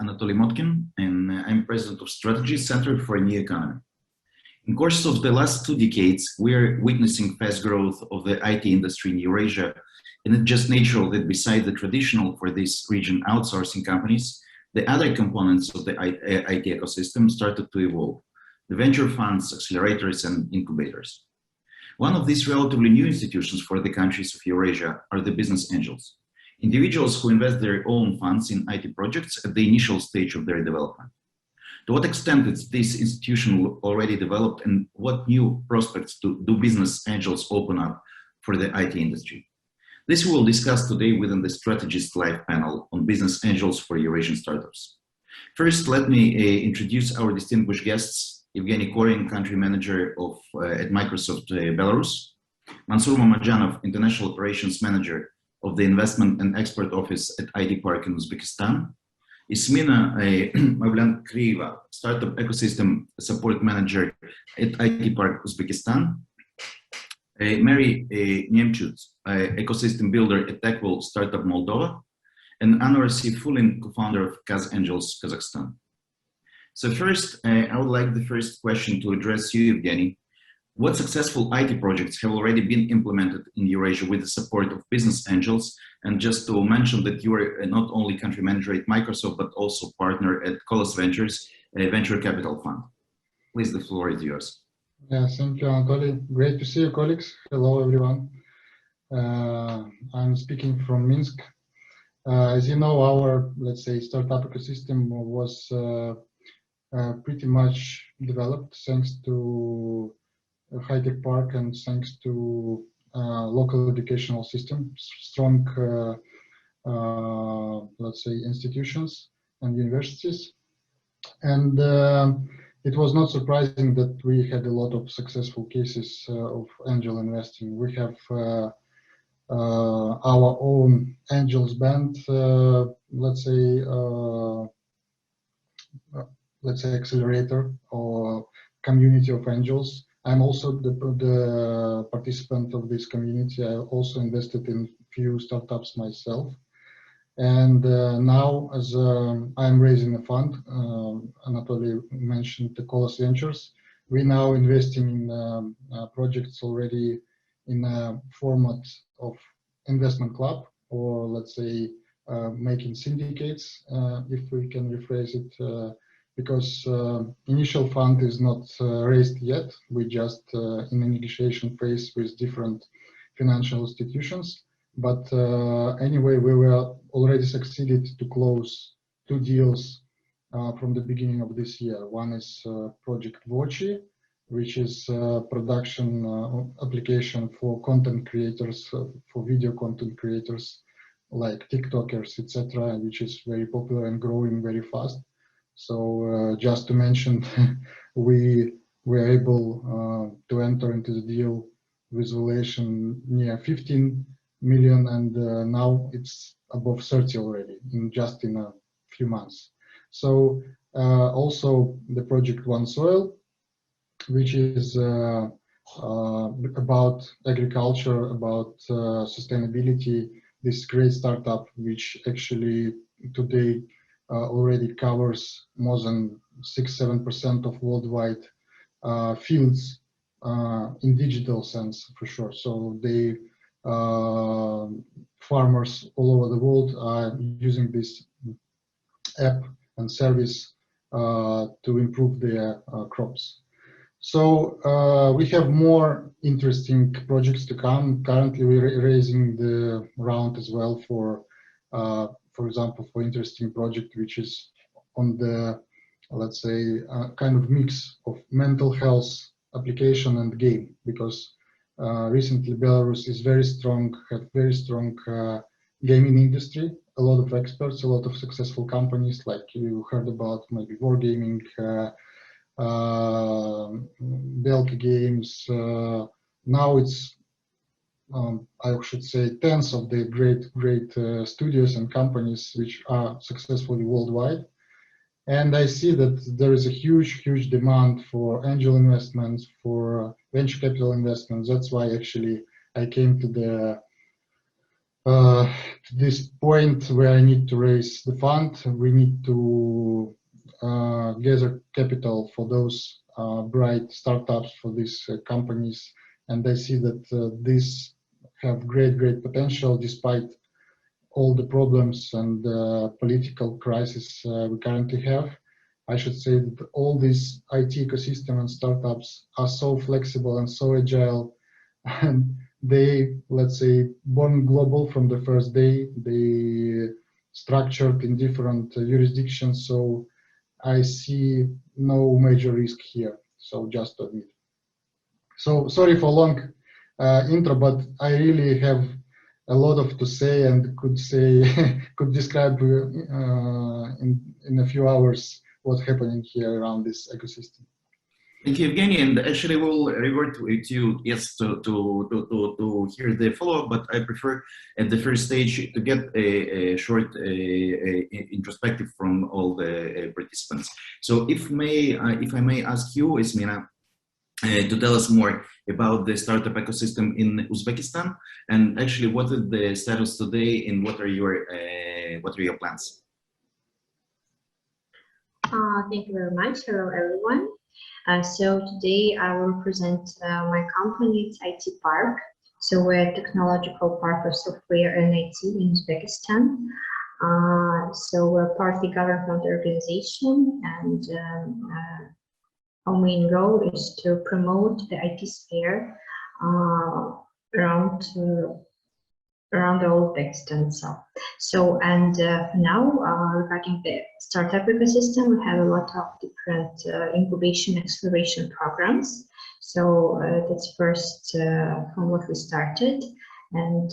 Anatoly Motkin, and I'm president of StrategEast Center for a New Economy. In the course of the last 2 decades, we are witnessing fast growth of the IT industry in Eurasia, and it's just natural that beside the traditional for this region outsourcing companies, the other components of the IT ecosystem started to evolve: the venture funds, accelerators, and incubators. One of these relatively new institutions for the countries of Eurasia are the business angels, individuals who invest their own funds in IT projects at the initial stage of their development. To what extent is this institution already developed, and what new prospects do business angels open up for the IT industry? This we will discuss today within the StrategEast.Live panel on business angels for Eurasian startups. First, let me introduce our distinguished guests: Evgeny Koren, country manager at Microsoft Belarus; Mansur Mamadjanov, international operations manager of the investment and export office at IT Park in Uzbekistan; Ismina Mavlyankrieva, startup ecosystem support manager at IT Park Uzbekistan; Mary Nemciuc, ecosystem builder at Tekwill, startup Moldova; and Anuar, Seifullin, co-founder of QazAngels, Kazakhstan. So first, I would like the first question to address you, Evgeny. What successful IT projects have already been implemented in Eurasia with the support of business angels? And just to mention that you are not only country manager at Microsoft, but also partner at Kolos Ventures, a venture capital fund. Please, the floor is yours. Yeah, thank you, Anatoly. Great to see you, colleagues. Hello, everyone. I'm speaking from Minsk. As you know, our, let's say, startup ecosystem was pretty much developed thanks to high-tech park and thanks to local educational system, strong, let's say, institutions and universities. And it was not surprising that we had a lot of successful cases of angel investing. We have our own angels band, let's say accelerator or community of angels. I'm also the participant of this community. I also invested in few startups myself. And now, as I'm raising a fund, Anatoly mentioned the Kolos Ventures. We're now investing in projects already in a format of investment club, or let's say making syndicates, if we can rephrase it. Because initial fund is not raised yet. We're just in a negotiation phase with different financial institutions. But anyway, we were already succeeded to close 2 deals from the beginning of this year. One is Project Voci, which is a production application for content creators, for video content creators like TikTokers, etc., which is very popular and growing very fast. So just to mention, we were able to enter into the deal with valuation near 15 million, and now it's above 30 already in just in a few months. So also the project One Soil, which is about agriculture, about sustainability. This great startup, which actually today already covers more than 6-7% of worldwide fields in digital sense, for sure. So they farmers all over the world are using this app and service to improve their crops. So we have more interesting projects to come. Currently, we're raising the round as well for example, for interesting project which is on the, let's say, kind of mix of mental health application and game, because recently Belarus is very strong, have very strong gaming industry, a lot of experts, a lot of successful companies like you heard about, maybe Wargaming, Belka Games. Now it's I should say tens of the great studios and companies which are successfully worldwide. And I see that there is a huge demand for angel investments, for venture capital investments. That's why actually I came to the to this point where I need to raise the fund. We need to gather capital for those bright startups, for these companies, and I see that these have great potential despite all the problems and political crisis we currently have. I should say that all these IT ecosystem and startups are so flexible and so agile, and they, let's say, born global from the first day. They structured in different jurisdictions, so I see no major risk here. So just to admit. So sorry for long intro, but I really have a lot of to say and could could describe in a few hours what's happening here around this ecosystem. Thank you, Evgeny. And actually, we'll revert with you, yes, to hear the follow-up, but I prefer at the first stage to get a short introspective from all the participants. So if I may ask you, Ismina, to tell us more about the startup ecosystem in Uzbekistan, and actually what is the status today and what are your plans? Thank you very much. Hello, everyone. So today I will present my company, it's IT Park. So we're a technological park of software and IT in Uzbekistan. So we're partly government organization, and our main goal is to promote the IT sphere around all Uzbekistan itself. So, and now regarding the startup ecosystem, we have a lot of different incubation acceleration programs. So that's first from what we started, and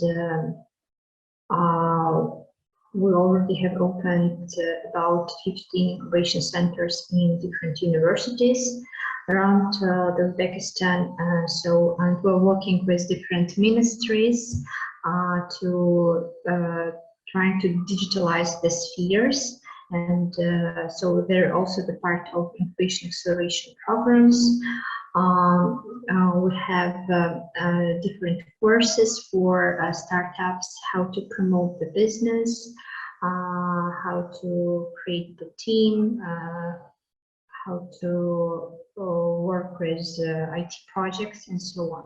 we already have opened about 15 incubation centers in different universities around the Uzbekistan. So, and we're working with different ministries to trying to digitalize the spheres, and so they're also the part of incubation acceleration programs. We have different courses for startups, how to promote the business, how to create the team, how to work with IT projects, and so on.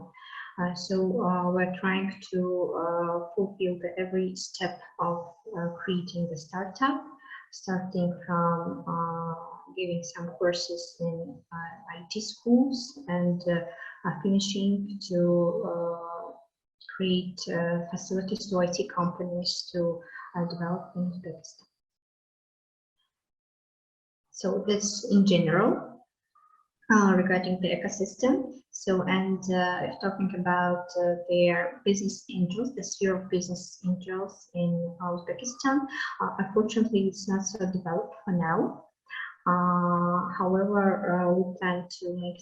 So we're trying to fulfill every step of creating the startup, starting from giving some courses in IT schools and finishing to create facilities to IT companies to develop in Uzbekistan. So that's in general regarding the ecosystem. So, and if talking about their business angels, the sphere of business angels in Uzbekistan, unfortunately, it's not so developed for now. However, we plan to make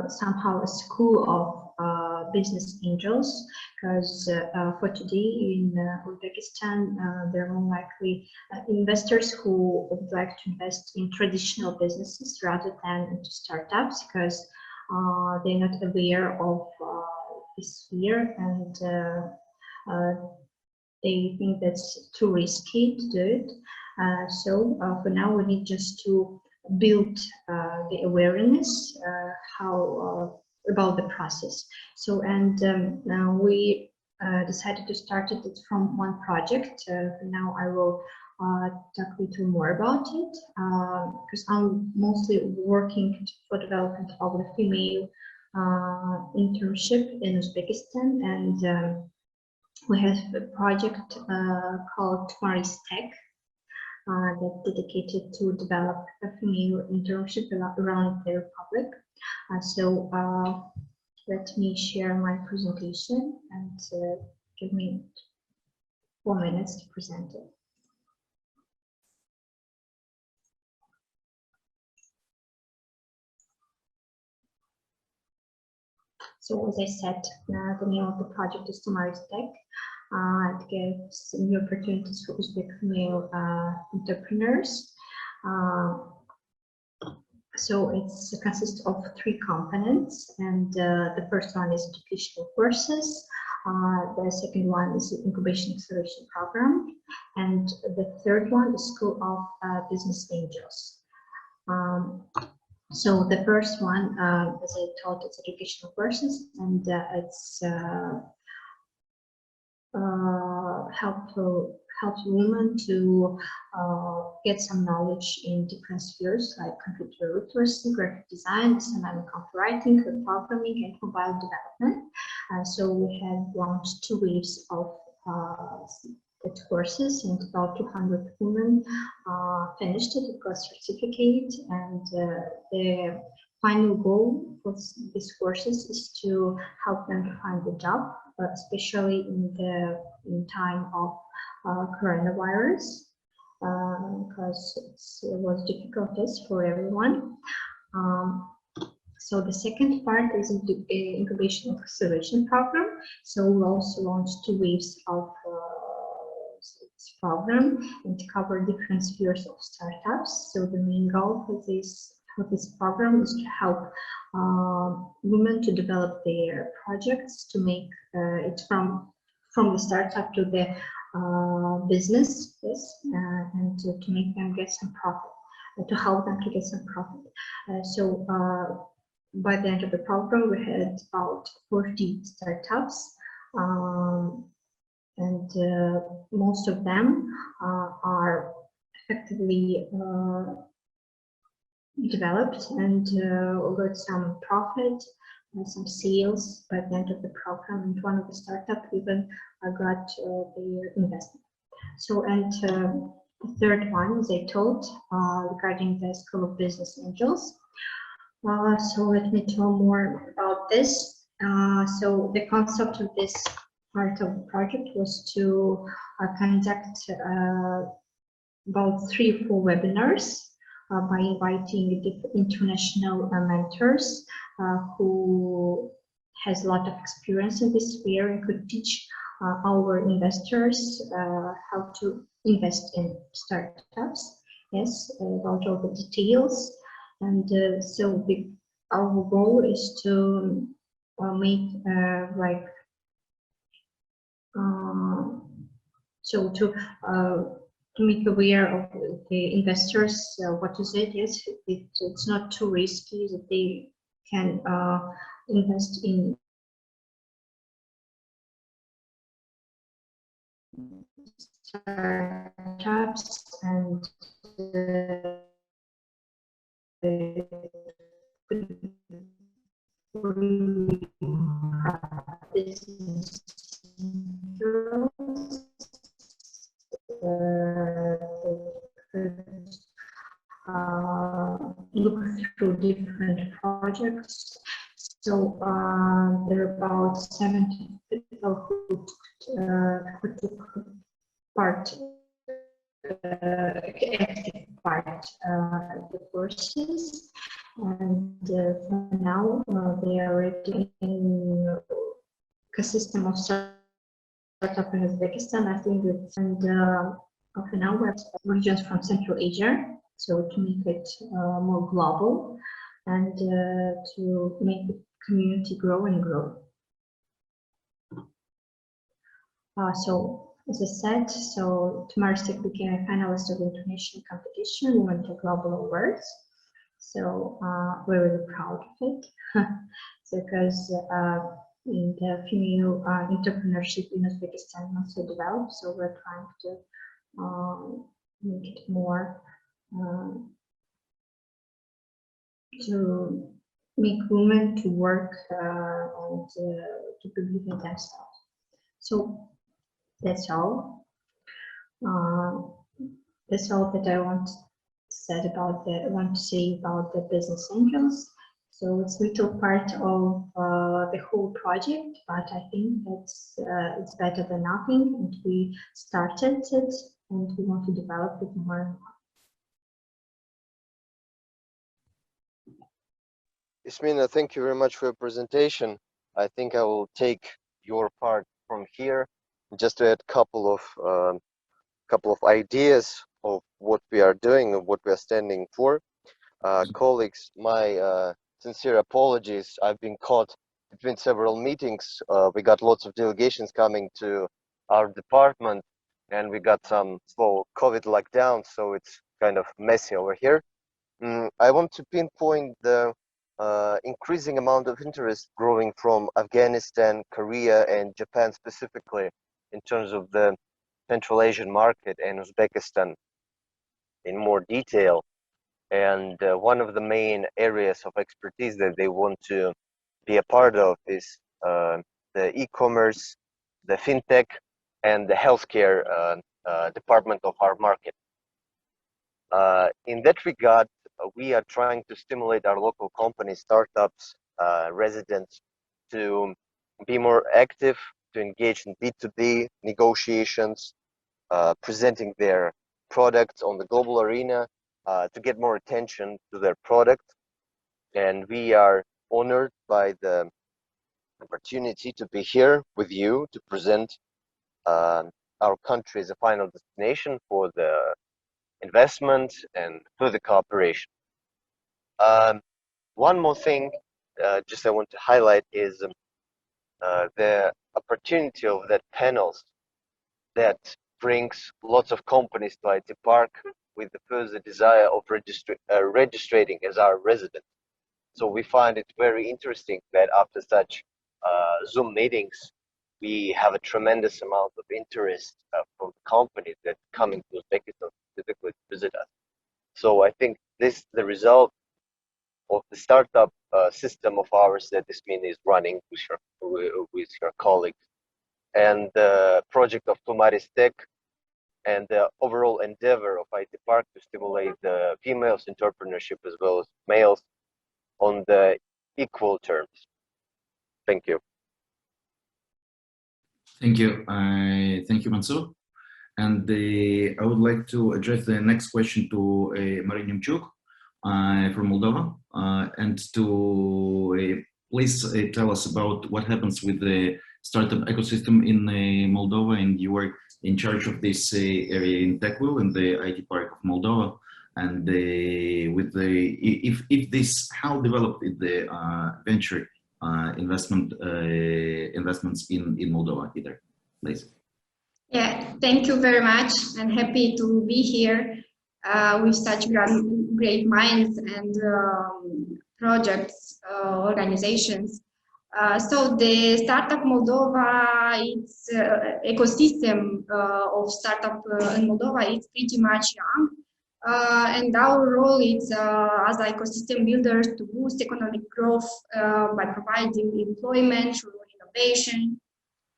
somehow a school of business angels, because for today in Uzbekistan, there are more likely investors who would like to invest in traditional businesses rather than into startups, because they're not aware of this sphere, and they think that's too risky to do it. So for now, we need just to build the awareness how about the process. So, and we decided to start it from one project. Now I will talk a little more about it, because I'm mostly working for development of the female internship in Uzbekistan, and we have a project called Mary's Tech, that's dedicated to develop a female internship around the Republic. So let me share my presentation and give me 4 minutes to present it. So as I said, the name of the project is Mary's Tech. It gives new opportunities for Uzbek female entrepreneurs. So it consists of 3 components, and the first one is educational courses. The second one is the Incubation Acceleration Program. And the third one is School of Business Angels. So the first one, as I told, it's educational courses, and it's help women to get some knowledge in different spheres like computer literacy, graphic design, dynamic copywriting, programming, and mobile development. So we have launched 2 waves of that courses, and about 200 women finished it, got certificate, and the final goal for these courses is to help them to find a job, especially in time of coronavirus, because it was difficulties for everyone. So the second part is the Incubation Acceleration Program. So we also launched 2 waves of this program and cover different spheres of startups. So the main goal for this program is to help women to develop their projects, to make it from the startup to the business, yes, and to make them get some profit, to help them to get some profit. So by the end of the program, we had about 40 startups, and most of them are effectively developed and got some profit, some sales by the end of the program, and one of the startups even got their investment. So, and the third one, as I told, regarding the School of Business Angels. So let me tell more about this. So the concept of this part of the project was to conduct about 3 or 4 webinars by inviting international mentors who has a lot of experience in this sphere and could teach our investors how to invest in startups. Yes, about all the details. And so our goal is to make so to make aware of the investors what is it. Yes, it's not too risky, that they can invest in startups, and business look through different projects. So there are about 70 people who took part, active part of the courses, and for now they are already in ecosystem of startup in Uzbekistan. I think it's, and for now we have regions from Central Asia, so to make it more global and to make the community grow and grow. So as I said, so Tamarsik became a finalist of the international competition, Women to Global Awards. So we're really proud of it, so because the female entrepreneurship in Uzbekistan is also developed, so we're trying to make it more, to make women to work and to believe in themselves. So that's all. That's all that I want to say about the business angels. So it's a little part of the whole project, but I think that's it's better than nothing. And we started it, and we want to develop it more and more. Ismina, thank you very much for your presentation. I think I will take your part from here, just to add a couple of ideas of what we are doing and what we are standing for. Colleagues, my sincere apologies. I've been caught between several meetings, we got lots of delegations coming to our department, and we got some slow COVID lockdown, so it's kind of messy over here. I want to pinpoint the increasing amount of interest growing from Afghanistan, Korea, and Japan specifically in terms of the Central Asian market and Uzbekistan in more detail. And one of the main areas of expertise that they want to be a part of is the e-commerce, the fintech, and the healthcare department of our market. In that regard, we are trying to stimulate our local companies, startups, residents to be more active, to engage in B2B negotiations, presenting their products on the global arena, to get more attention to their product. And we are honored by the opportunity to be here with you to present our country as a final destination for the investment and further cooperation. One more thing just I want to highlight is the opportunity of that panels that brings lots of companies to IT Park with the further desire of registering as our resident. So we find it very interesting that after such Zoom meetings, we have a tremendous amount of interest from companies that coming to Uzbekistan specifically to visit us. So I think this is the result of the startup system of ours that Ismina is running with her colleagues, and the project of Tumaris Tech, and the overall endeavor of IT Park to stimulate the females entrepreneurship as well as males on the equal terms. Thank you. Thank you. Thank you, Mansur. And I would like to address the next question to Maria Nemciuc from Moldova, and to please tell us about what happens with the startup ecosystem in Moldova, and you are in charge of this area in Tekwill, in the IT Park of Moldova. And with the if this, how developed is the venture investments in Moldova either, please? Yeah, thank you very much. I'm happy to be here with such great minds and projects, organizations. So the Startup Moldova, its ecosystem of startup in Moldova is pretty much young. And our role is as ecosystem builders to boost economic growth by providing employment through innovation,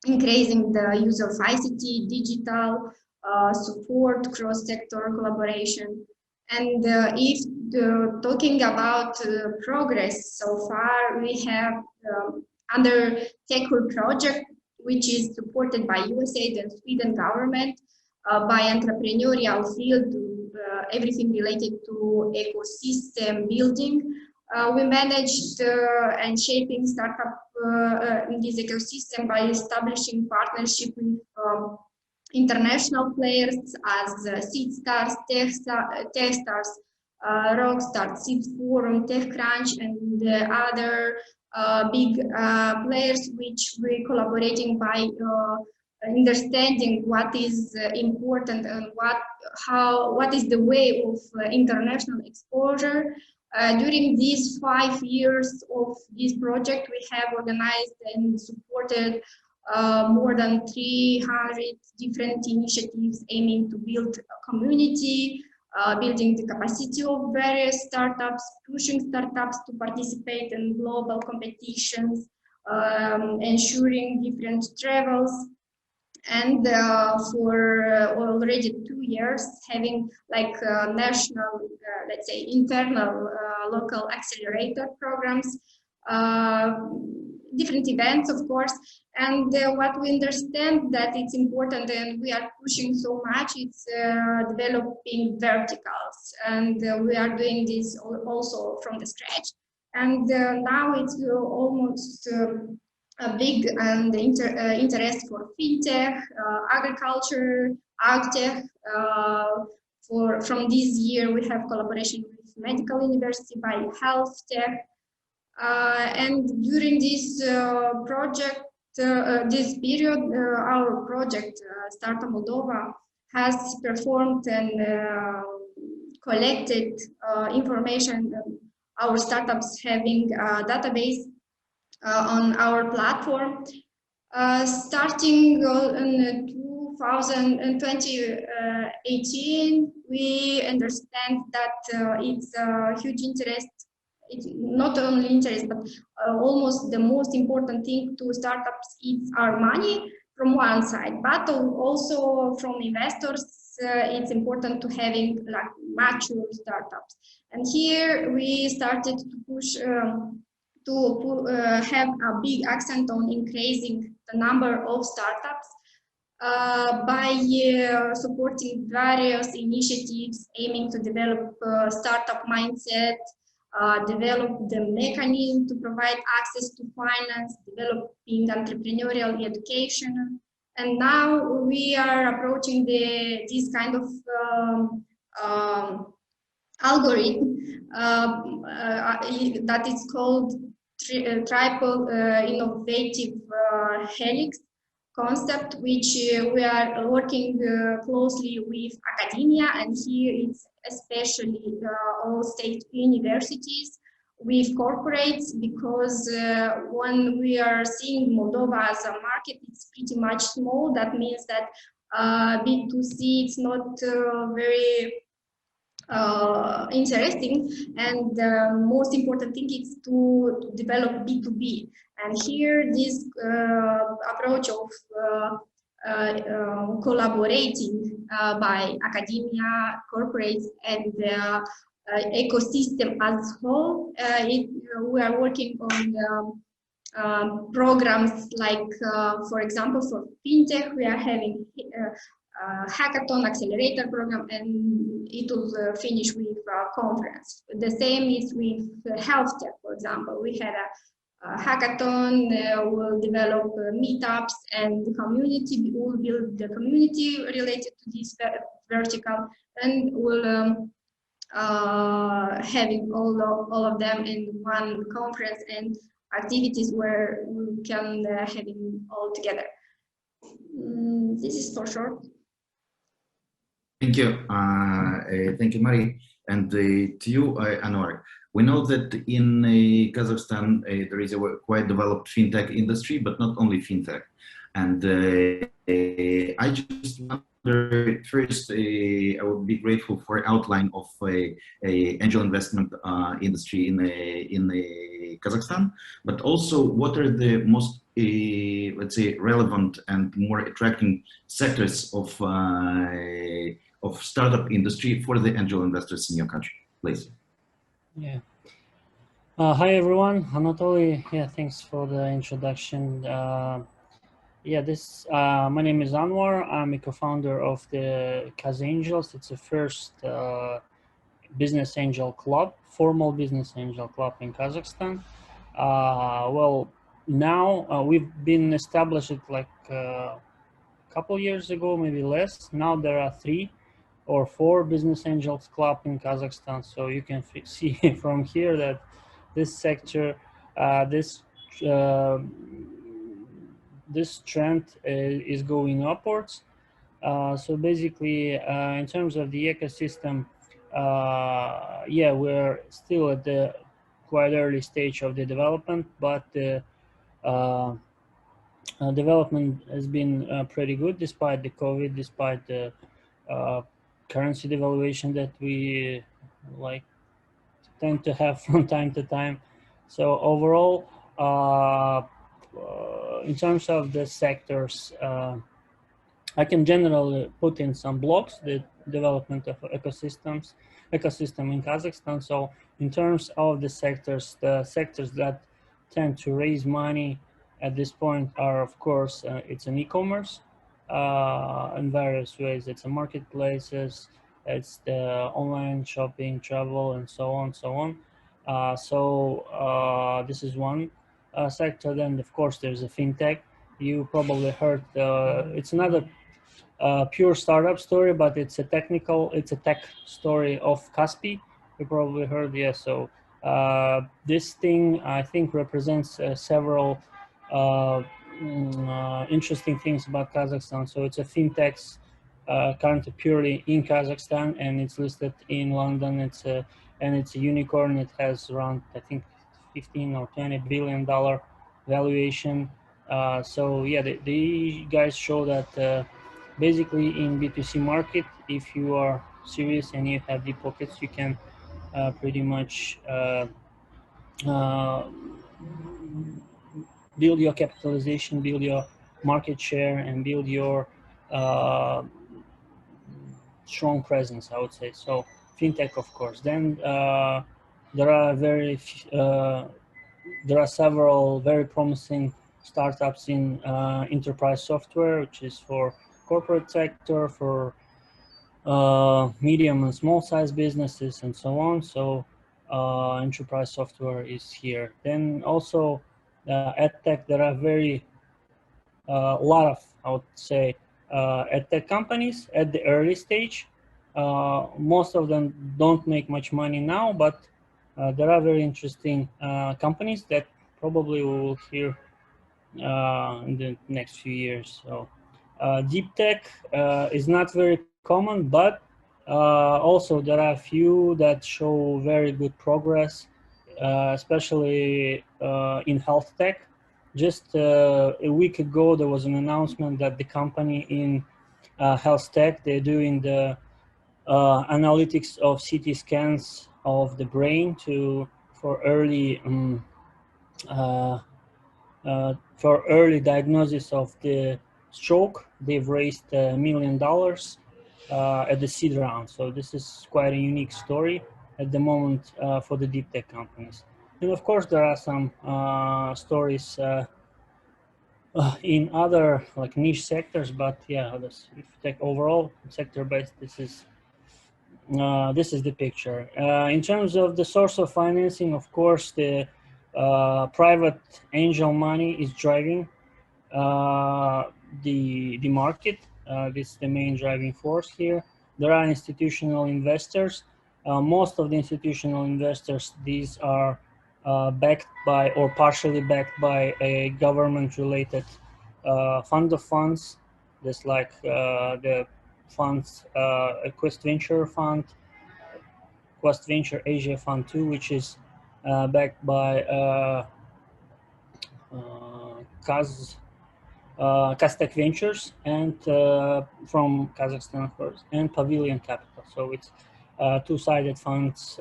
increasing the use of ICT, digital support, cross-sector collaboration. And if talking about progress so far, we have under Tekwill project, which is supported by USAID and Sweden government, by entrepreneurial field, everything related to ecosystem building. We managed and shaping startup in this ecosystem by establishing partnership with international players as SeedStars, TechStars, Rockstar, Seed Forum, TechCrunch, and other big players, which we're collaborating by understanding what is important and what is the way of international exposure. During these 5 years of this project, we have organized and supported more than 300 different initiatives aiming to build a community, building the capacity of various startups, pushing startups to participate in global competitions, ensuring different travels. And for already 2 years, having like national, let's say, internal local accelerator programs, different events, of course. And what we understand that it's important, and we are pushing so much, it's developing verticals. And we are doing this also from the scratch. And now it's almost a big and interest for fintech, agriculture, agtech. From this year, we have collaboration with medical university by health tech. And during this project, this period, our project, Startup Moldova, has performed and collected information. Our startups having a database on our platform. Starting in 2018, we understand that it's a huge interest. It's not only interest, but almost the most important thing to startups is our money from one side, but also from investors. It's important to having like mature startups. And here we started to push have a big accent on increasing the number of startups by supporting various initiatives aiming to develop startup mindset, develop the mechanism to provide access to finance, developing entrepreneurial education. And now we are approaching this kind of algorithm that is called triple innovative helix concept, which we are working closely with academia, and here it's especially all state universities with corporates, because when we are seeing Moldova as a market, it's pretty much small. That means that B2C it's not very interesting, and the most important thing is to develop B2B. And here this approach of collaborating by academia, corporates, and the ecosystem as a whole, we are working on programs like, for example, for fintech, we are having hackathon accelerator program, and it will finish with a conference. The same is with health tech, for example. We had a hackathon, we'll develop meetups, and the community, we'll build the community related to this vertical, and we'll having all of them in one conference and activities where we can having all together. This is for short. Thank you. Thank you, Mari. And to you, Anuar. We know that in Kazakhstan, there is a quite developed fintech industry, but not only fintech. And I just wonder, first, I would be grateful for an outline of angel investment industry in Kazakhstan, but also what are the most, let's say, relevant and more attracting sectors of startup industry for the angel investors in your country, please. Yeah. Hi everyone, Anatoly. Yeah, thanks for the introduction. Yeah, my name is Anuar. I'm a co-founder of the QazAngels. It's the first business angel club, formal business angel club in Kazakhstan. Well, now we've been established like a couple years ago, maybe less. Now there are 3 or 4 business angels club in Kazakhstan. So you can see from here that this sector, this trend is going upwards. So basically, in terms of the ecosystem, yeah, we're still at the quite early stage of the development, but the development has been pretty good despite the COVID, despite the currency devaluation that we like tend to have from time to time. So overall, in terms of the sectors, I can generally put in some blocks, the development of ecosystem in Kazakhstan. So in terms of the sectors that tend to raise money at this point are, of course, it's an e-commerce in various ways. It's a marketplaces, it's the online shopping, travel, and so on, so on. This is one sector. Then, of course, there's a fintech. You probably heard, it's another pure startup story, but it's a tech story of Kaspi. You probably heard, yeah. So This thing, I think, represents several interesting things about Kazakhstan. So it's a fintech currently purely in Kazakhstan, and it's listed in London. It's a unicorn. It has around, I think, 15 or 20 billion dollar valuation. So yeah, the guys show that basically in B2C market, if you are serious and you have deep pockets, you can pretty much uh, build your capitalization, build your market share, and build your uh, strong presence, I would say. So fintech, of course. Then there are there are several very promising startups in enterprise software, which is for corporate sector, for medium and small size businesses, and so on. So enterprise software is here. Then also edtech, there are a lot of, I would say, edtech companies at the early stage. Most of them don't make much money now, but there are very interesting companies that probably we will hear in the next few years. So deep tech is not very common, but also there are a few that show very good progress, especially in health tech. Just a week ago, there was an announcement that the company in health tech, they're doing the analytics of CT scans of the brain for early uh, for early diagnosis of the stroke. They've raised $1 million at the seed round. So this is quite a unique story at the moment for the deep tech companies. And of course, there are some stories in other like niche sectors, but yeah, if you take overall sector based, this is the picture. In terms of the source of financing, of course, the private angel money is driving the market. This is the main driving force here. There are institutional investors. Most of the institutional investors, these are backed by or partially backed by a government-related fund of funds, just like the funds, Quest Venture Fund, Quest Venture Asia Fund 2, which is backed by Kaztech Ventures and from Kazakhstan, of course, and Pavilion Capital. So it's two-sided funds.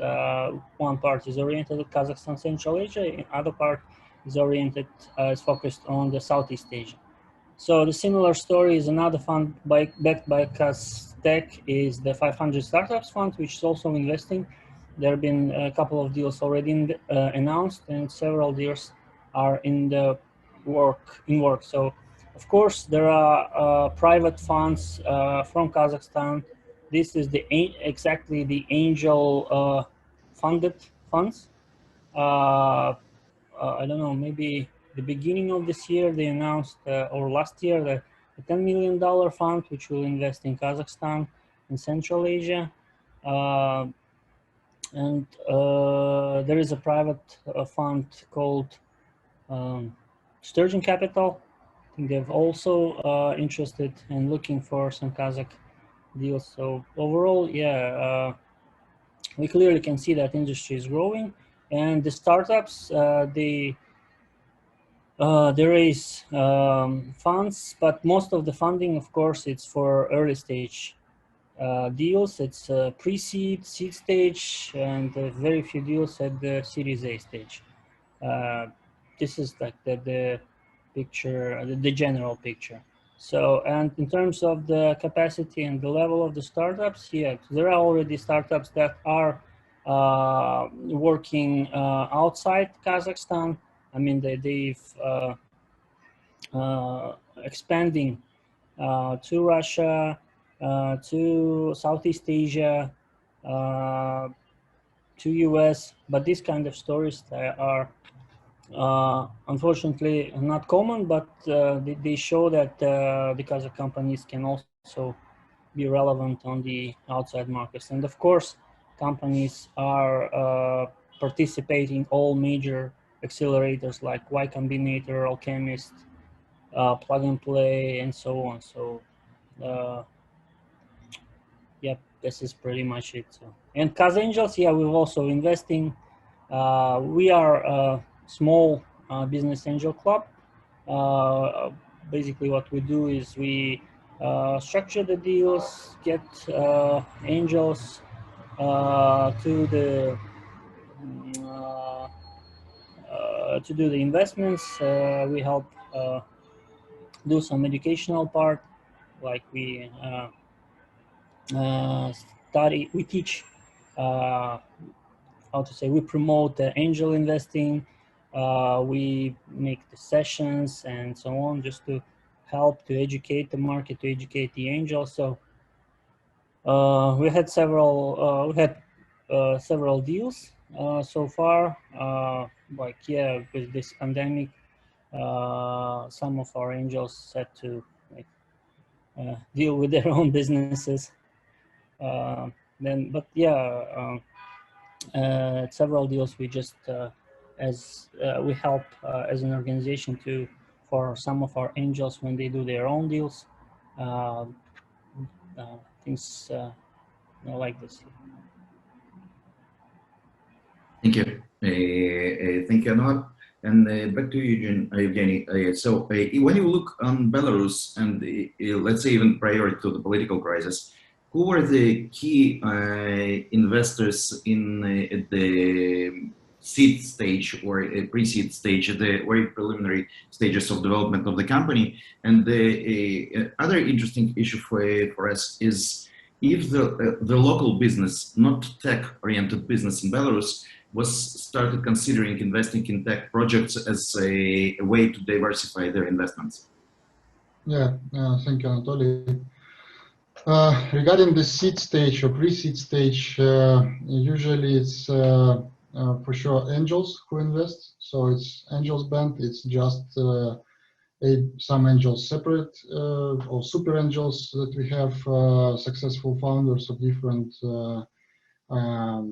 One part is oriented at Kazakhstan, Central Asia, and other part is oriented, is focused on the Southeast Asia. So the similar story is another fund backed by Kaztech is the 500 Startups Fund, which is also investing. There have been a couple of deals already announced, and several deals are in the work. So, of course, there are private funds from Kazakhstan. This is exactly the angel funded funds. I don't know, maybe the beginning of this year they announced, or last year, the $10 million fund which will invest in Kazakhstan and Central Asia. And there is a private fund called Sturgeon Capital. I think they've also interested in looking for some Kazakh deals. So overall, yeah, we clearly can see that industry is growing, and the startups, they raise funds, but most of the funding, of course, it's for early stage deals. It's pre-seed, seed stage, and very few deals at the Series A stage. This is like the picture, the general picture. So, and in terms of the capacity and the level of the startups, yeah, there are already startups that are working outside Kazakhstan. I mean, they've expanding to Russia, to Southeast Asia, to US, but these kind of stories are unfortunately not common, but they show that the Kazakh companies can also be relevant on the outside markets. And of course, companies are participate in all major accelerators like Y Combinator, Alchemist, Plug and Play, and so on. So, yep, this is pretty much it. So, and QazAngels, yeah, we're also investing. We are a small business angel club. Basically, what we do is we structure the deals, get angels to do the investments. We help do some educational part, like we we teach how to say, we promote angel investing, we make the sessions and so on, just to help to educate the market, to educate the angels. So we had several deals so far. Like, yeah, with this pandemic, some of our angels had to deal with their own businesses. But yeah, several deals we just we help as an organization for some of our angels when they do their own deals, things like this. Thank you. Thank you, Anuar. And back to you, Evgeny. So when you look on Belarus and let's say even prior to the political crisis, who were the key investors in the seed stage or pre-seed stage, the very preliminary stages of development of the company? And the other interesting issue for us is if the local business, not tech-oriented business in Belarus, was started considering investing in tech projects as a way to diversify their investments. Yeah, thank you, Anatoly. Regarding the seed stage or pre-seed stage, usually it's for sure angels who invest. So it's angels band. It's just some angels separate or super angels that we have, successful founders of different,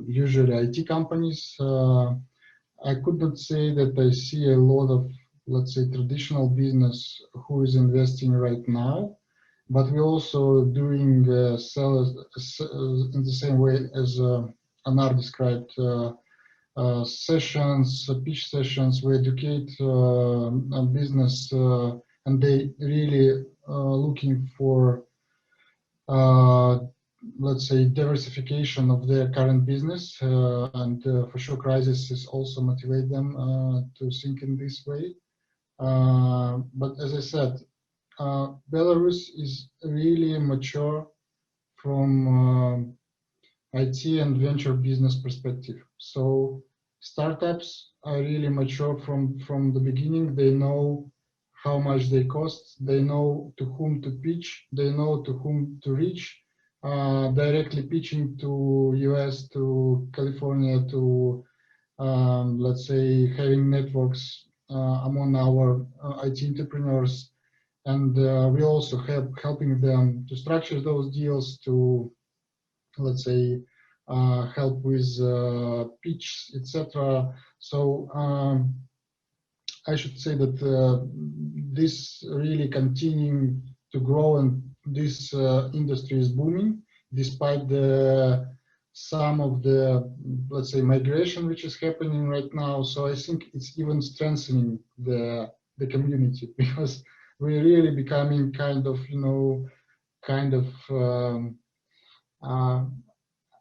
usually IT companies. I could not say that I see a lot of, let's say, traditional business who is investing right now. But we're also doing sellers in the same way as Anar described, sessions, pitch sessions. We educate business, and they really looking for, let's say, diversification of their current business, and for sure, crisis is also motivate them to think in this way. But as I said, Belarus is really mature from IT and venture business perspective. So startups are really mature from the beginning. They know how much they cost. They know to whom to pitch. They know to whom to reach. Directly pitching to US, to California, to let's say having networks among our IT entrepreneurs. And we also helping them to structure those deals, to, let's say, help with pitch, etc. So I should say that this really continuing to grow, and this industry is booming despite some of the, let's say, migration which is happening right now. So I think it's even strengthening the community, because we're really becoming kind of,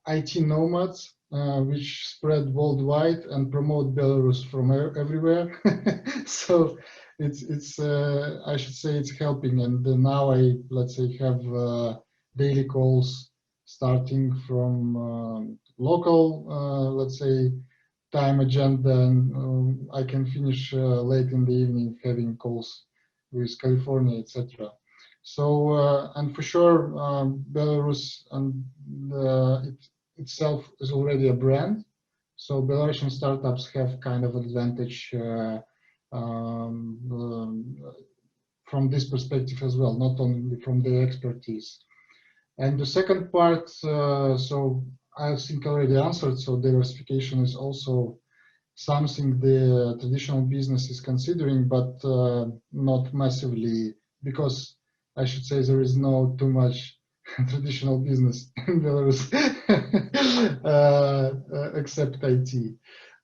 IT nomads, which spread worldwide and promote Belarus from everywhere. So it's I should say it's helping. And now I, let's say, have daily calls starting from local, let's say, time agenda, and I can finish late in the evening having calls with California, etc. So, and for sure, Belarus and it itself is already a brand. So Belarusian startups have kind of advantage from this perspective as well, not only from their expertise. And the second part, so I think already answered. So diversification is also something the traditional business is considering, but not massively, because I should say there is no too much traditional business in Belarus except IT.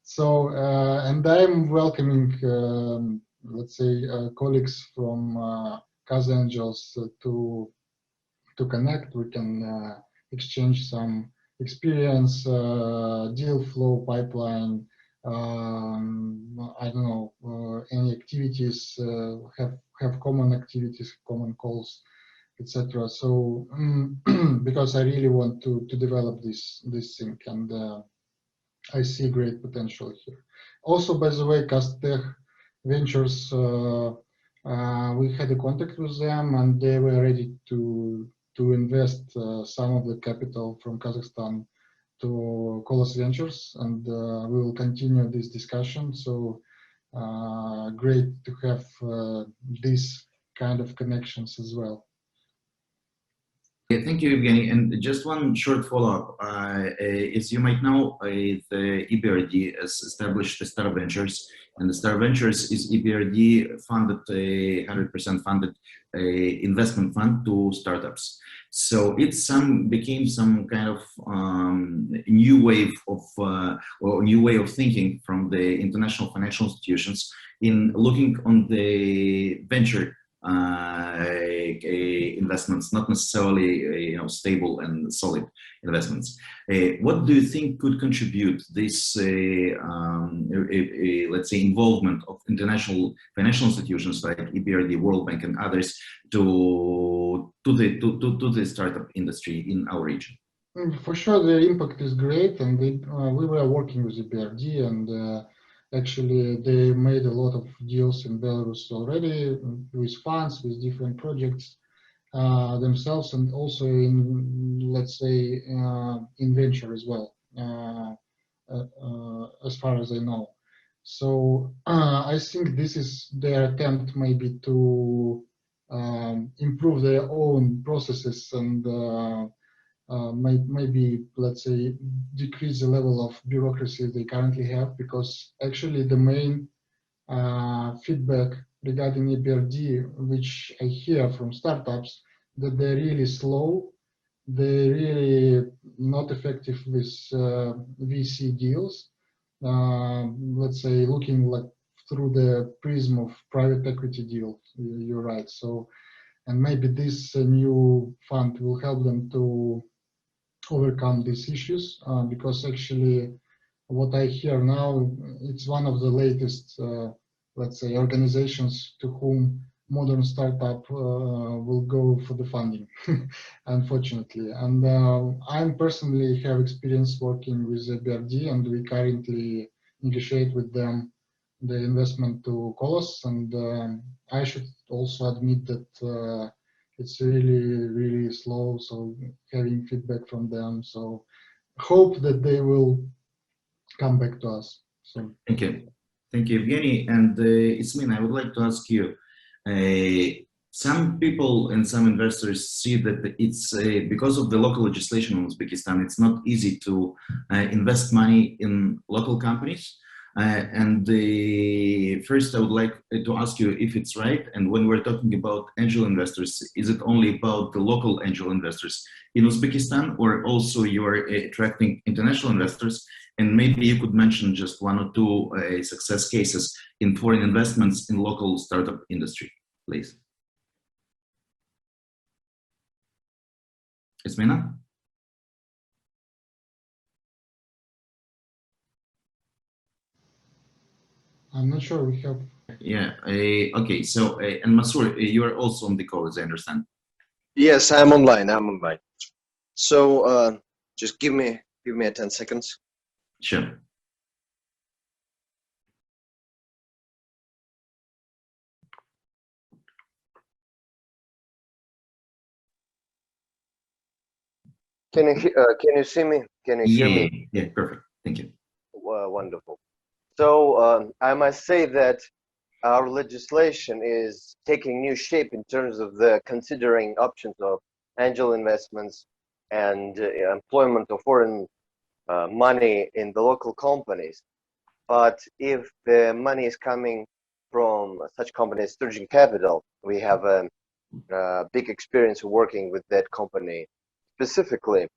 So, and I'm welcoming, let's say, colleagues from QazAngels to connect. We can exchange some experience, deal flow pipeline. I don't know, any activities, have common activities, common calls, etc. So because I really want to develop this thing, and I see great potential here. Also, by the way, Kaztech Ventures, we had a contact with them, and they were ready to invest some of the capital from Kazakhstan to Kolos Ventures, and we will continue this discussion. So great to have these kind of connections as well. Thank you, Evgeny. And just one short follow-up. As you might know, the EBRD has established the Star Ventures, and the Star Ventures is EBRD funded, 100% funded investment fund to startups. So it became some kind of new wave of or new way of thinking from the international financial institutions in looking on the venture investments, not necessarily stable and solid investments. What do you think could contribute this, let's say, involvement of international financial institutions like EBRD, World Bank, and others to the startup industry in our region? For sure, the impact is great, and we were working with EBRD, and actually they made a lot of deals in Belarus already with funds, with different projects themselves, and also in, let's say, in venture as well, as far as I know. So I think this is their attempt maybe to improve their own processes and maybe, let's say, decrease the level of bureaucracy they currently have, because actually the main feedback regarding EBRD, which I hear from startups, that they're really slow, they're really not effective with VC deals. Let's say, looking like through the prism of private equity deals, you're right. So, and maybe this new fund will help them to overcome these issues, because actually what I hear now, it's one of the latest, let's say, organizations to whom modern startup will go for the funding, unfortunately. And I personally have experience working with the BRD, and we currently negotiate with them the investment to Kolos, and I should also admit that it's really slow, so having feedback from them. So hope that they will come back to us. So thank you, Evgeny. And Ismina, I would like to ask you. Some people and some investors see that it's because of the local legislation in Uzbekistan, it's not easy to invest money in local companies. And first, I would like to ask you if it's right. And when we're talking about angel investors, is it only about the local angel investors in Uzbekistan, or also you're attracting international investors? And maybe you could mention just one or two success cases in foreign investments in local startup industry, please. Ismina? I'm not sure we have. Yeah. Okay. So, and Mansur, you are also on the call, as I understand. Yes, I'm online. So just give me 10 seconds. Sure. Can you see me? Can you hear me? Yeah, perfect. Thank you. Wonderful. So I must say that our legislation is taking new shape in terms of the considering options of angel investments and employment of foreign money in the local companies. But if the money is coming from such companies, Sturgeon Capital, we have a big experience working with that company. Specifically,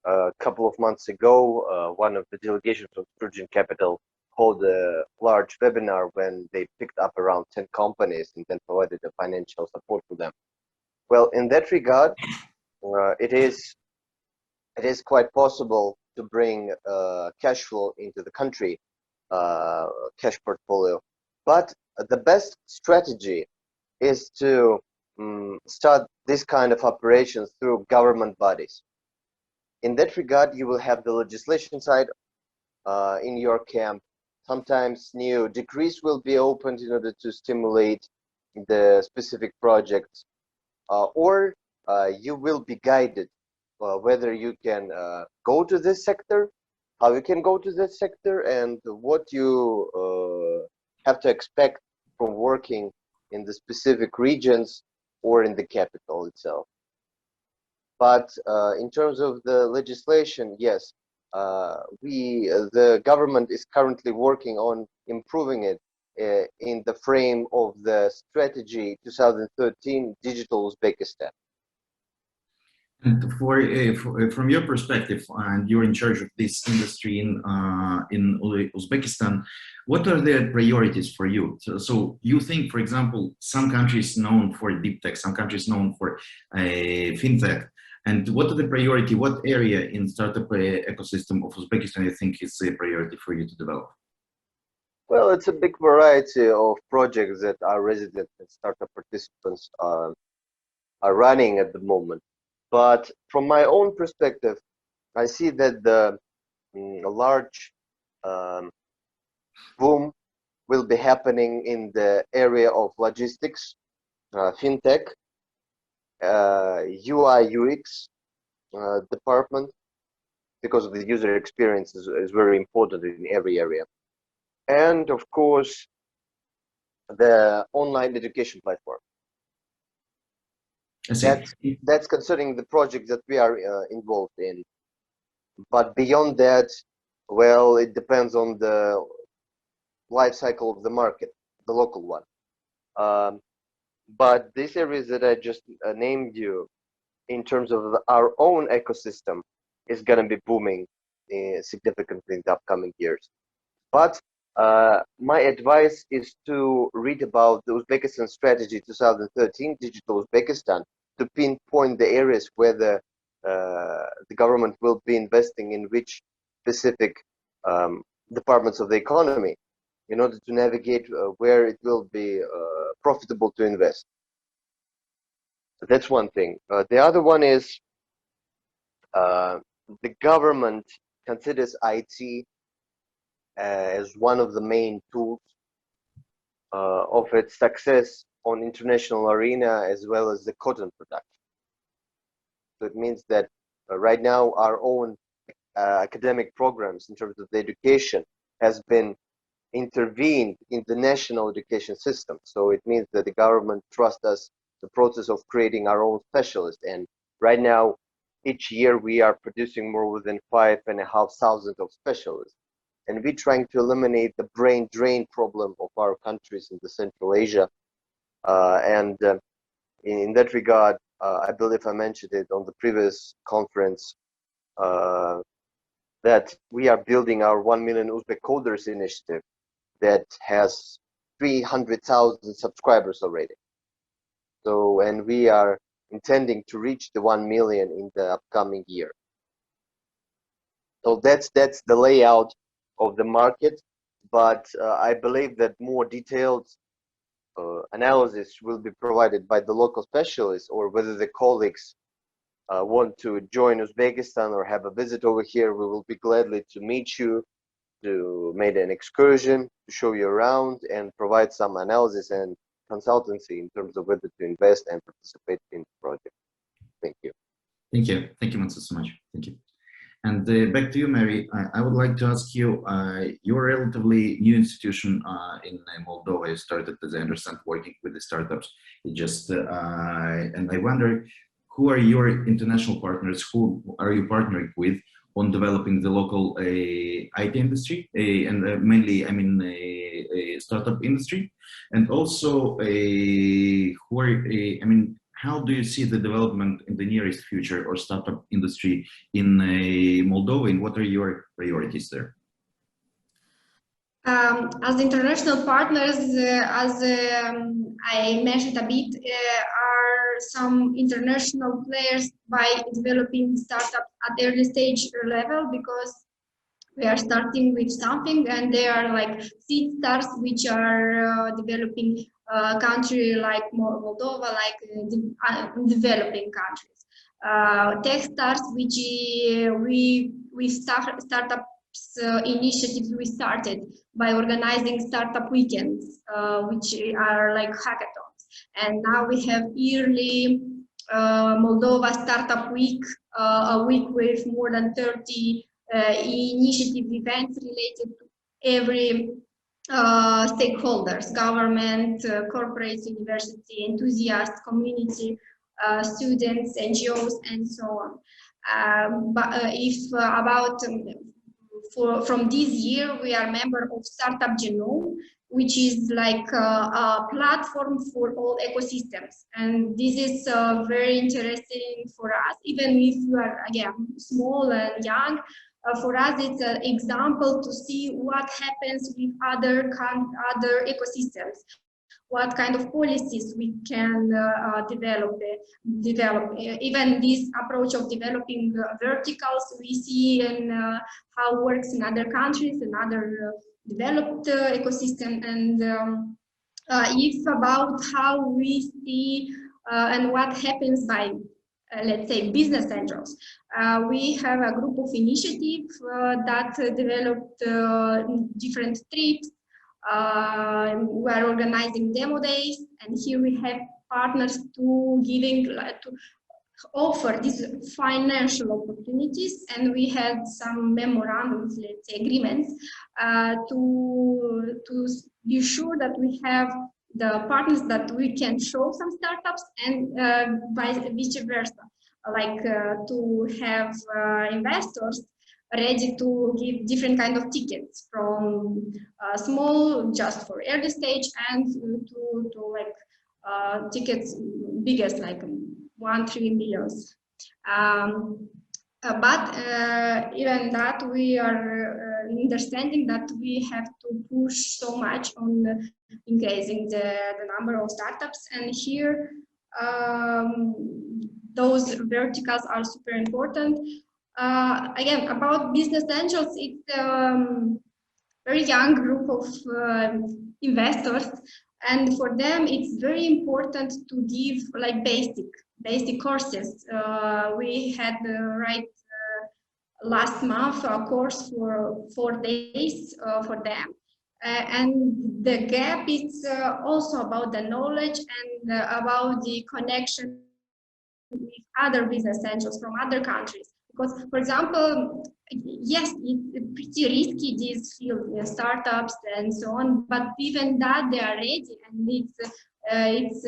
a couple of months ago, one of the delegations from Sturgeon Capital hold a large webinar when they picked up around 10 companies and then provided the financial support to them. Well, in that regard, it is quite possible to bring cash flow into the country, cash portfolio. But the best strategy is to start this kind of operations through government bodies. In that regard, you will have the legislation side in your camp. Sometimes new decrees will be opened in order to stimulate the specific projects, or you will be guided whether you can go to this sector, how you can go to this sector, and what you have to expect from working in the specific regions or in the capital itself. But in terms of the legislation, yes, the government is currently working on improving it in the frame of the strategy 2013 Digital Uzbekistan. And from your perspective, and you're in charge of this industry in Uzbekistan, what are the priorities for you? So you think, for example, some countries known for deep tech, some countries known for fintech, and what are the priority? What area in startup ecosystem of Uzbekistan you think is a priority for you to develop? Well, it's a big variety of projects that our resident and startup participants are running at the moment. But from my own perspective, I see that the large boom will be happening in the area of logistics, fintech, UI UX department, because of the user experience is very important in every area. And of course, the online education platform. That's concerning the project that we are involved in. But beyond that, well, it depends on the life cycle of the market, the local one. But these areas that I just named you, in terms of our own ecosystem, is going to be booming significantly in the upcoming years. But my advice is to read about the Uzbekistan Strategy 2013, Digital Uzbekistan, to pinpoint the areas where the government will be investing in which specific departments of the economy in order to navigate where it will be profitable to invest. That's one thing. The other one is the government considers IT as one of the main tools of its success on international arena, as well as the cotton production. So it means that right now our own academic programs in terms of the education has been intervened in the national education system. So it means that the government trusts us the process of creating our own specialists. And right now, each year we are producing more than 5,500 of specialists. And we're trying to eliminate the brain drain problem of our countries in the Central Asia. In that regard, I believe I mentioned it on the previous conference, that we are building our 1 million Uzbek coders initiative that has 300,000 subscribers already. So, and we are intending to reach the 1 million in the upcoming year. So that's the layout of the market, but I believe that more detailed analysis will be provided by the local specialists, or whether the colleagues want to join Uzbekistan or have a visit over here, we will be gladly to meet you, to make an excursion, to show you around and provide some analysis and consultancy in terms of whether to invest and participate in the project. Thank you. Thank you. Thank you, Mansur, so much. Thank you. And back to you, Mary. I would like to ask you, you're a relatively new institution in Moldova. You started, as I understand, working with the startups. And I wonder, who are your international partners? Who are you partnering with? on developing the local IT industry and mainly, I mean, startup industry, and also how do you see the development in the nearest future or startup industry in Moldova, and what are your priorities there? As international partners, as I mentioned a bit, are some international players by developing startups at early stage level, because we are starting with something, and they are like seed stars which are developing country like Moldova, like developing countries. Tech stars, which we startup initiatives we started by organizing startup weekends, which are like hackathons, and now we have yearly Moldova Startup Week, a week with more than 30 initiative events related to every stakeholders, government, corporates, university, enthusiasts, community, students, NGOs, and so on. From this year, we are member of Startup Genome, which is like a platform for all ecosystems. And this is very interesting for us, even if we are, again, small and young. For us, it's an example to see what happens with other ecosystems, what kind of policies we can develop. Even this approach of developing verticals, we see in how it works in other countries and other developed ecosystem. And if about how we see and what happens by let's say business angels. We have a group of initiatives that developed different trips. We are organizing demo days, and here we have partners to offer these financial opportunities, and we had some memorandums, let's say agreements, to be sure that we have the partners that we can show some startups, and vice versa, like to have investors ready to give different kind of tickets, from small just for early stage, and to like tickets biggest, like 1-3 million. But even that, we are understanding that we have to push so much on increasing the number of startups, and here those verticals are super important. Again, about business angels, it's a very young group of investors, and for them it's very important to give like basic courses. We had last month a course for 4 days for them, and the gap is also about the knowledge and about the connection with other business angels from other countries. Because, for example, yes, it's pretty risky, this field, startups and so on, but even that they are ready, and it's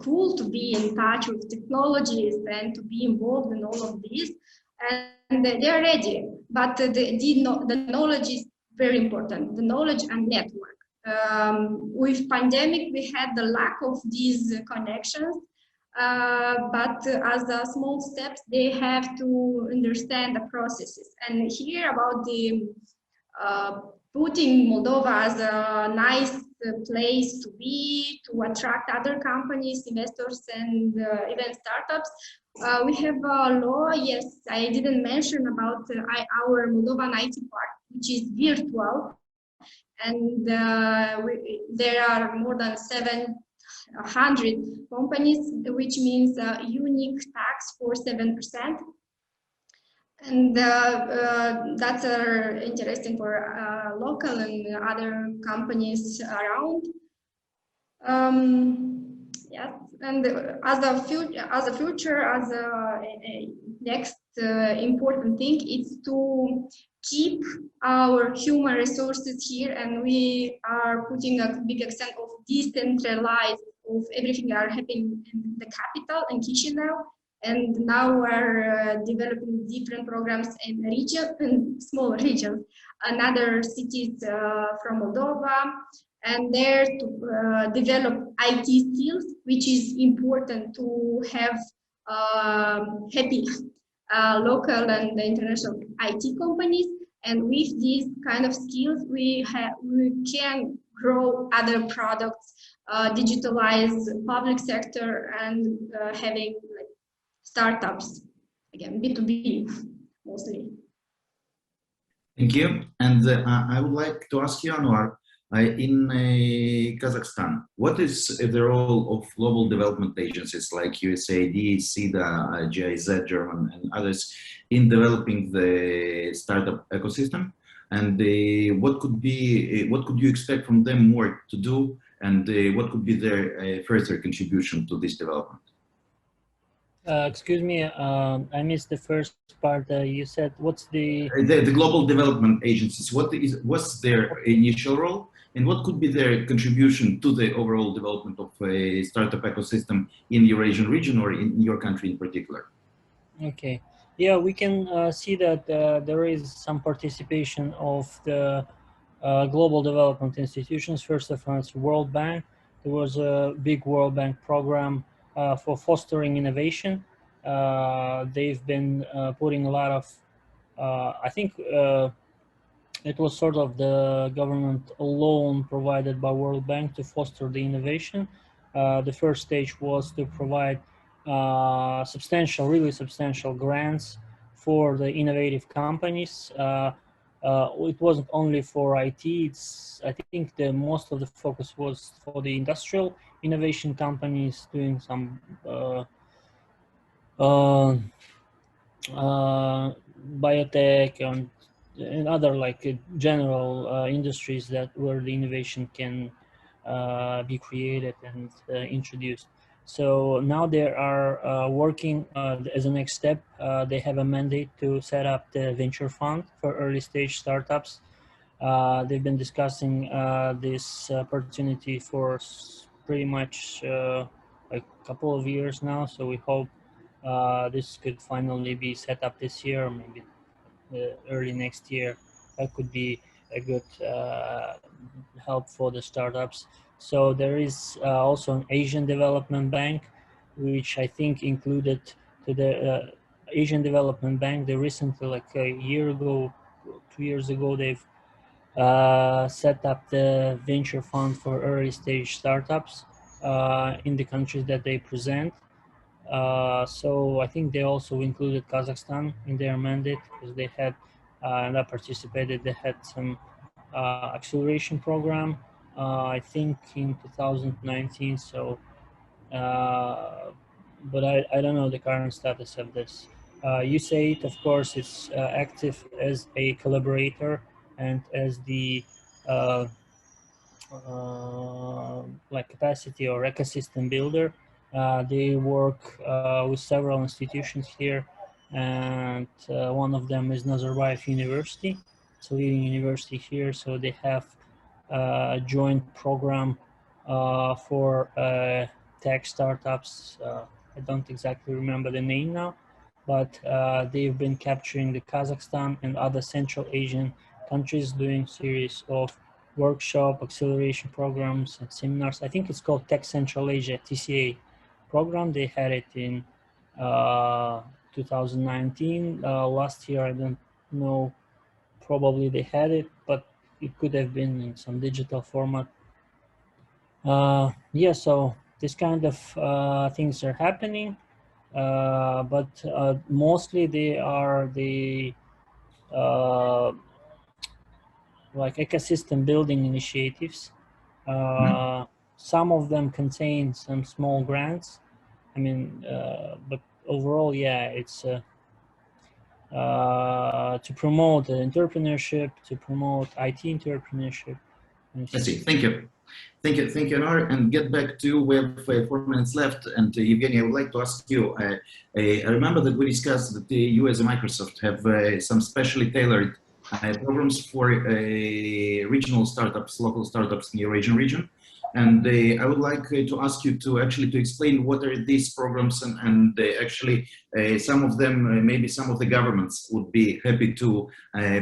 cool to be in touch with technologies and to be involved in all of this, and they are ready. But the knowledge is very important, the knowledge and network. With pandemic, we had the lack of these connections, but as a small steps, they have to understand the processes. And here about the putting Moldova as a nice place to be, to attract other companies, investors, and even startups. We have a law, yes, I didn't mention about our Moldovan IT Park, which is virtual, and there are more than 700 companies, which means a unique tax for 7%. And that's interesting for local and other companies around. Yes, and as a next important thing is to keep our human resources here, and we are putting a big extent of decentralized of everything that are happening in the capital, in Chisinau, And now we're developing different programs in region, in small regions, another cities from Moldova, and there to develop IT skills, which is important to have happy local and international IT companies. And with these kind of skills, we can grow other products, digitalize public sector, and having like startups, again, B2B mostly. Thank you. And I would like to ask you, Anuar, in Kazakhstan, what is the role of global development agencies like USAID, SIDA, GIZ, German, and others in developing the startup ecosystem? And what could you expect from them more to do? And what could be their further contribution to this development? Excuse me, I missed the first part. You said, what's the global development agencies? What's their initial role, and what could be their contribution to the overall development of a startup ecosystem in the Eurasian region or in your country in particular? Okay, yeah, we can see that there is some participation of the global development institutions. First of all, it's World Bank. There was a big World Bank program for fostering innovation. They've been putting a lot of, I think it was sort of the government loan provided by World Bank to foster the innovation. The first stage was to provide really substantial grants for the innovative companies. It wasn't only for IT. I think most of the focus was for the industrial innovation companies doing some biotech and other like general industries where the innovation can be created and introduced. So now they are working as a next step. They have a mandate to set up the venture fund for early stage startups. They've been discussing this opportunity for pretty much a couple of years now. So we hope this could finally be set up this year, or maybe early next year. That could be a good help for the startups. So there is also an Asian Development Bank, which I think included to the Asian Development Bank. They recently, like a year ago, 2 years ago, they've set up the venture fund for early stage startups in the countries that they present. So I think they also included Kazakhstan in their mandate because they had, and I participated, they had some acceleration program, I think in 2019. So, but I don't know the current status of this. USAID, of course, is active as a collaborator and as the like capacity or ecosystem builder. They work with several institutions here, and one of them is Nazarbayev University. It's a leading university here, so they have a joint program for tech startups. I don't exactly remember the name now, but they've been capturing the Kazakhstan and other Central Asian countries, doing series of workshop, acceleration programs and seminars. I think it's called Tech Central Asia, TCA program. They had it in 2019. Last year, I don't know, probably they had it, but it could have been in some digital format. Yeah, so this kind of things are happening, but mostly they are the like ecosystem building initiatives. Some of them contain some small grants. I mean, but overall, yeah, it's to promote entrepreneurship, to promote IT entrepreneurship. I see. Thank you. Thank you, Anuar. And get back to, we have 4 minutes left. And Evgeny, I would like to ask you, I remember that we discussed that you as a Microsoft have some specially tailored programs for regional startups, local startups in the Eurasian region. And I would like to ask you to explain what are these programs, and actually some of them, maybe some of the governments would be happy to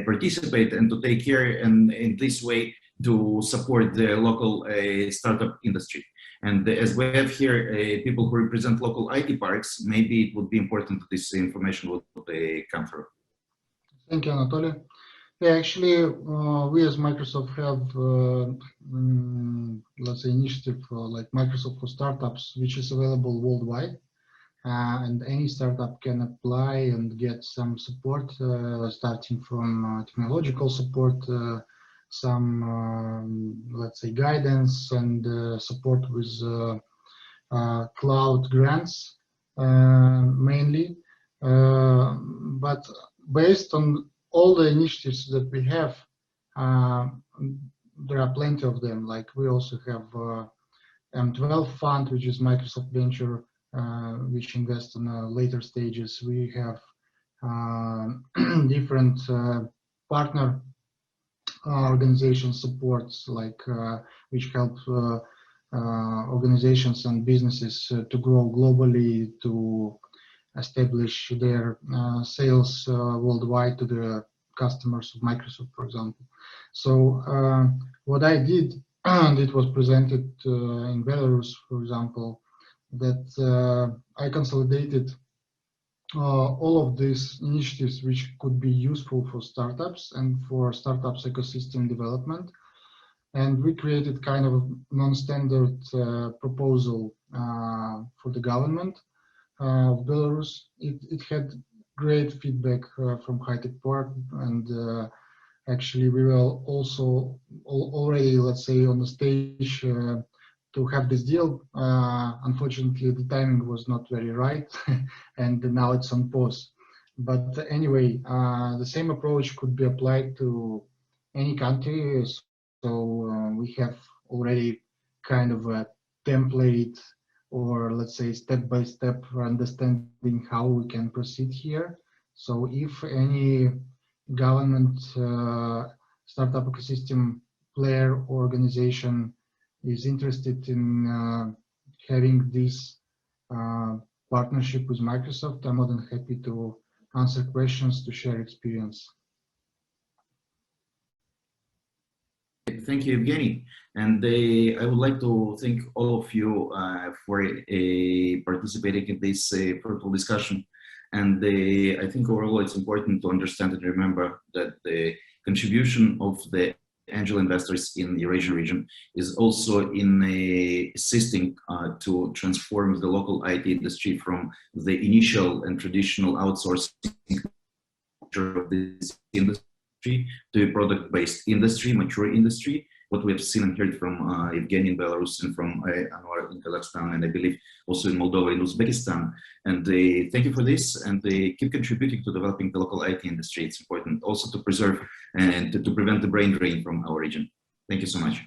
participate and to take care, and in this way to support the local startup industry. And as we have here people who represent local IT parks, maybe it would be important that this information would come through. Thank you, Anatoly. Yeah, actually, we as Microsoft have, let's say, initiative like Microsoft for Startups, which is available worldwide, and any startup can apply and get some support, starting from technological support, some, let's say, guidance and support with cloud grants, mainly, but based on all the initiatives that we have, there are plenty of them. Like we also have M12 fund, which is Microsoft Venture, which invests in later stages. We have different partner organization supports, like which help organizations and businesses to grow globally, to establish their sales worldwide to the customers of Microsoft, for example. So what I did, and it was presented in Belarus, for example, that I consolidated all of these initiatives which could be useful for startups and for startups ecosystem development. And we created kind of a non-standard proposal for the government of Belarus. It had great feedback from high-tech park, and actually we were also already, let's say, on the stage to have this deal. Unfortunately, the timing was not very right, and now it's on pause. But anyway, the same approach could be applied to any country. So we have already kind of a template, or let's say step-by-step understanding how we can proceed here. So if any government startup ecosystem player or organization is interested in having this partnership with Microsoft, I'm more than happy to answer questions, to share experience. Thank you, Evgeny. And I would like to thank all of you for participating in this fruitful discussion. And I think overall it's important to understand and remember that the contribution of the angel investors in the Eurasian region is also in assisting to transform the local IT industry from the initial and traditional outsourcing of this industry to a product-based industry, mature industry, what we have seen and heard from Evgeny in Belarus and from Anuar in Kazakhstan, and I believe also in Moldova and Uzbekistan. And thank you for this, and keep contributing to developing the local IT industry. It's important also to preserve and to prevent the brain drain from our region. Thank you so much.